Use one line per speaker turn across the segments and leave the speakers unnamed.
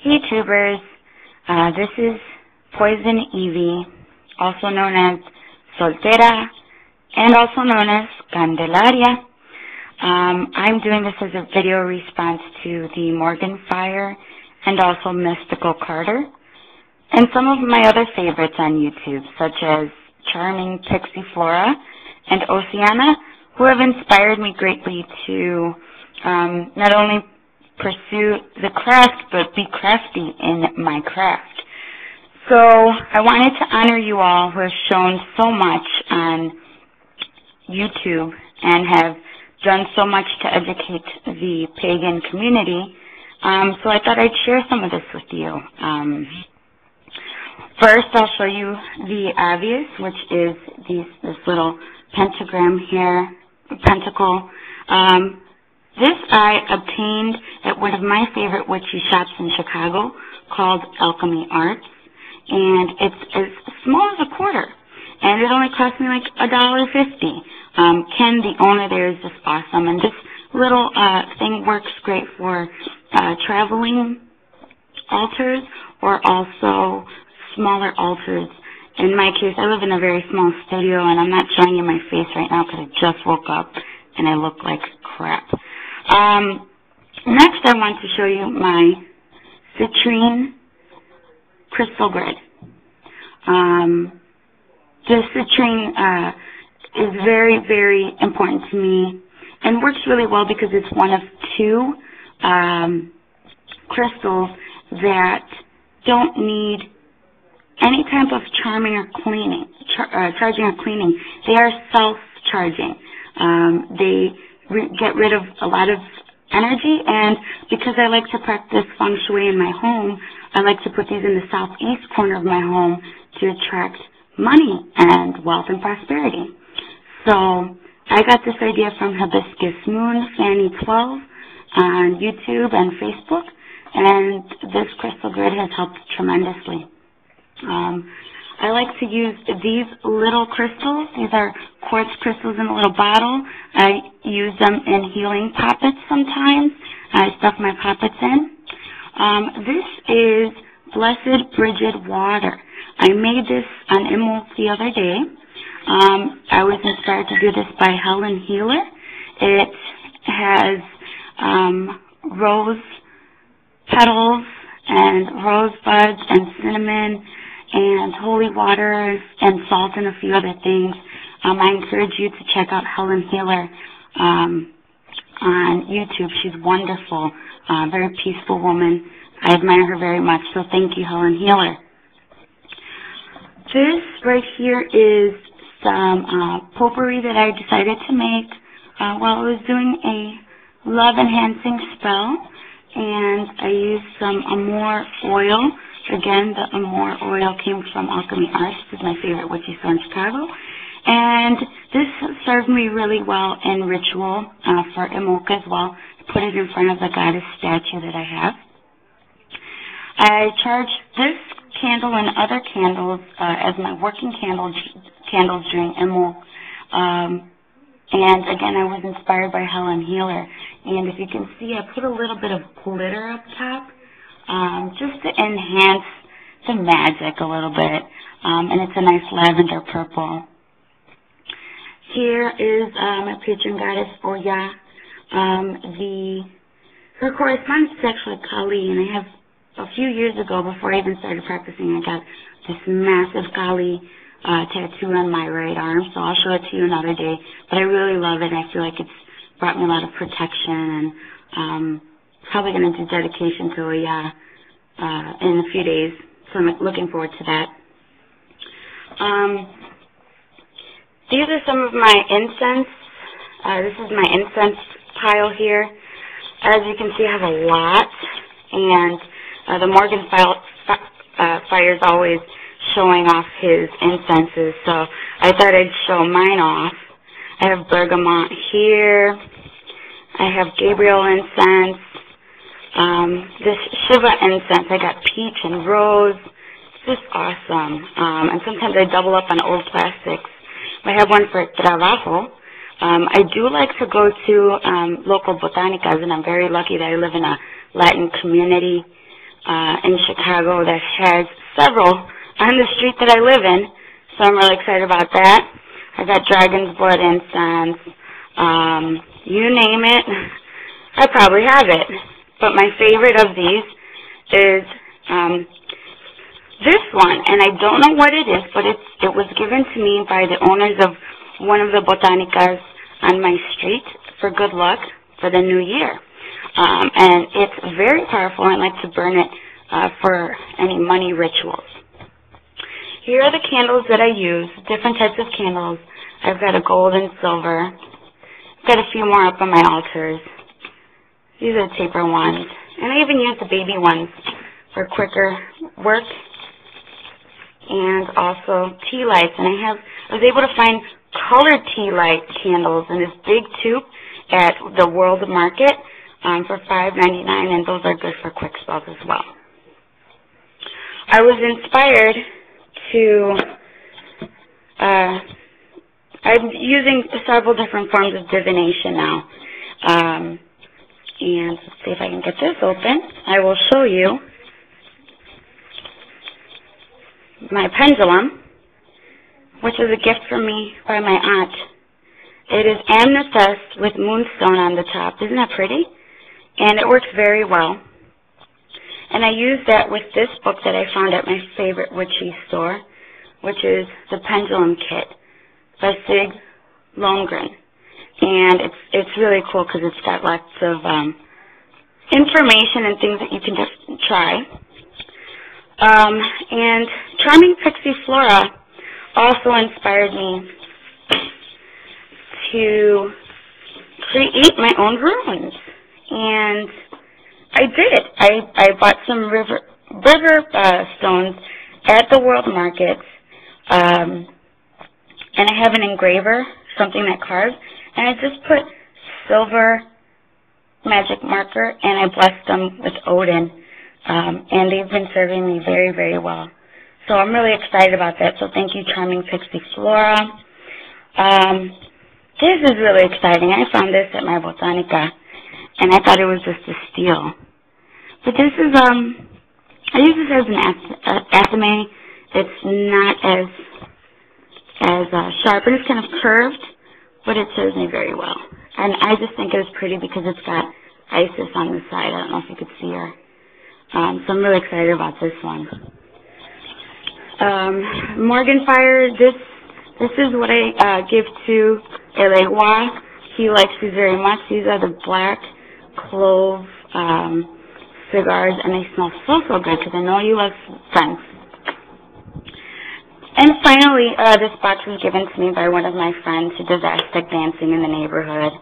Hey tubers, this is Poison Evie, also known as Soltera, and also known as Candelaria. I'm doing this as a video response to TheMorganFire and also Mysticalcarter, and some of my other favorites on YouTube, such as Charmingpixieflora and Oceaane, who have inspired me greatly to not only pursue the craft, but be crafty in my craft. So I wanted to honor you all who have shown so much on YouTube and have done so much to educate the pagan community. So I thought I'd share some of this with you. First, I'll show you the obvious, which is this little pentagram here, pentacle. This I obtained at one of my favorite witchy shops in Chicago called Alchemy Arts, and it's as small as a quarter, and it only cost me like $1.50. Ken, the owner there, is just awesome, and this little thing works great for traveling altars or also smaller altars. In my case, I live in a very small studio, and I'm not showing you my face right now because I just woke up and I look like crap. Next, I want to show you my citrine crystal grid. The citrine is very, very important to me and works really well because it's one of two crystals that don't need any type of charming or cleaning, charging or cleaning. They are self-charging. They get rid of a lot of energy, and because I like to practice feng shui in my home, I like to put these in the southeast corner of my home to attract money and wealth and prosperity. So I got this idea from Hibiscus Moon Phanie12 on YouTube and Facebook, and this crystal grid has helped tremendously. I like to use these little crystals. These are quartz crystals in a little bottle. I use them in healing poppets sometimes. I stuff my poppets in. This is Blessed Bridget water. I made this on Imul the other day. I was inspired to do this by Helenhealer. It has rose petals and rosebuds and cinnamon and holy water and salt and a few other things. I encourage you to check out Helenhealer on YouTube. She's wonderful, very peaceful woman. I admire her very much, so thank you, Helenhealer. This right here is some potpourri that I decided to make while I was doing a love-enhancing spell, and I used some Amore oil. Again, the Amore oil came from Alchemy Arts. This is my favorite witchy store in Chicago. And this served me really well in ritual for Imulka as well. I put it in front of the goddess statue that I have. I charge this candle and other candles as my working candles during Imul. And again, I was inspired by Helenhealer. And if you can see, I put a little bit of glitter up top, just to enhance the magic a little bit, and it's a nice lavender purple. Here is my patron goddess, Oya. Her correspondence is actually Kali, and I have a few years ago, before I even started practicing, I got this massive Kali tattoo on my right arm, so I'll show it to you another day, but I really love it. I feel like it's brought me a lot of protection, and probably going to do dedication to Oya in a few days, so I'm looking forward to that. These are some of my incense. This is my incense pile here. As you can see, I have a lot, and TheMorganFire is always showing off his incenses, so I thought I'd show mine off. I have bergamot here. I have Gabriel incense. This Shiva incense, I got peach and rose. It's just awesome. And sometimes I double up on old plastics. I have one for trabajo. I do like to go to local botanicas, and I'm very lucky that I live in a Latin community. in Chicago that has several on the street that I live in, so I'm really excited about that. I got dragon's blood incense, you name it, I probably have it. But my favorite of these is this one, and I don't know what it is, but it was given to me by the owners of one of the botanicas on my street for good luck for the new year. And it's very powerful, and I like to burn it for any money rituals. Here are the candles that I use, different types of candles. I've got a gold and silver. I've got a few more up on my altars. These are the taper ones. And I even use the baby ones for quicker work. And also tea lights. And I was able to find colored tea light candles in this big tube at the World Market for $5.99, and those are good for quick spells as well. I was inspired to, I'm using several different forms of divination now. And let's see if I can get this open. I will show you my pendulum, which is a gift from me by my aunt. It is amethyst with moonstone on the top. Isn't that pretty? And it works very well. And I use that with this book that I found at my favorite witchy store, which is the Pendulum Kit by Sig Longren. And it's really cool because it's got lots of information and things that you can just try. And Charmingpixieflora also inspired me to create my own runes. And I did it. I bought some river stones at the World Market, and I have an engraver, something that carves, and I just put silver magic marker, and I blessed them with Odin, and they've been serving me very, very well. So I'm really excited about that, so thank you, Charmingpixieflora. This is really exciting. I found this at my Botanica, and I thought it was just a steal. But this is, I use this as an athame. It's not as sharp, and it's kind of curved, but it serves me very well. And I just think it was pretty because it's got Isis on the side. I don't know if you could see her. So I'm really excited about this one. MorganFire, this is what I give to Elewa. He likes these very much. These are the black clove cigars, and they smell so, so good because I know you love scents. And finally, this box was given to me by one of my friends who does Aztec dancing in the neighborhood.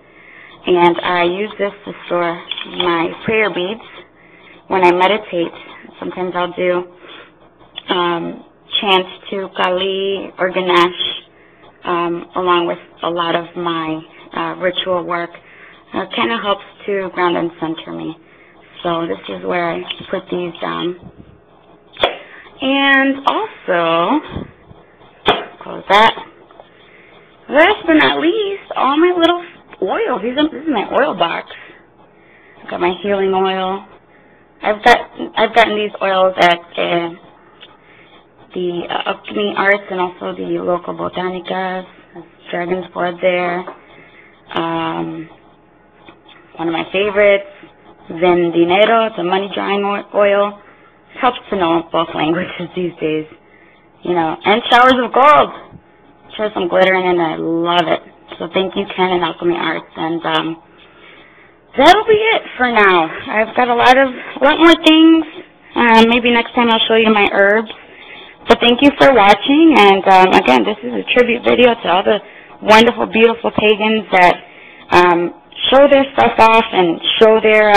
And I use this to store my prayer beads when I meditate. Sometimes I'll do chants to Kali or Ganesh along with a lot of my ritual work. It kind of helps to ground and center me. So this is where I put these down. And also, close that. Last but not least, all my little oils. This is my oil box. I've got my healing oil. I've gotten these oils at the Alchemy Arts and also the local botanicas. Dragon's blood there. One of my favorites, Zen Dinero. It's a money drawing oil. It helps to know both languages these days. You know, and showers of gold. Shows some glitter in it, and I love it. So thank you, Ken and Alchemy Arts, and that'll be it for now. I've got a lot more things. Maybe next time I'll show you my herbs. But thank you for watching, and again, this is a tribute video to all the wonderful, beautiful pagans that show their stuff off and show their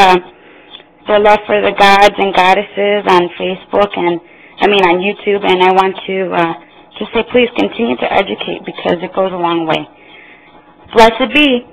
love for the gods and goddesses on Facebook and on YouTube. And I want to just say, please continue to educate because it goes a long way. Blessed be.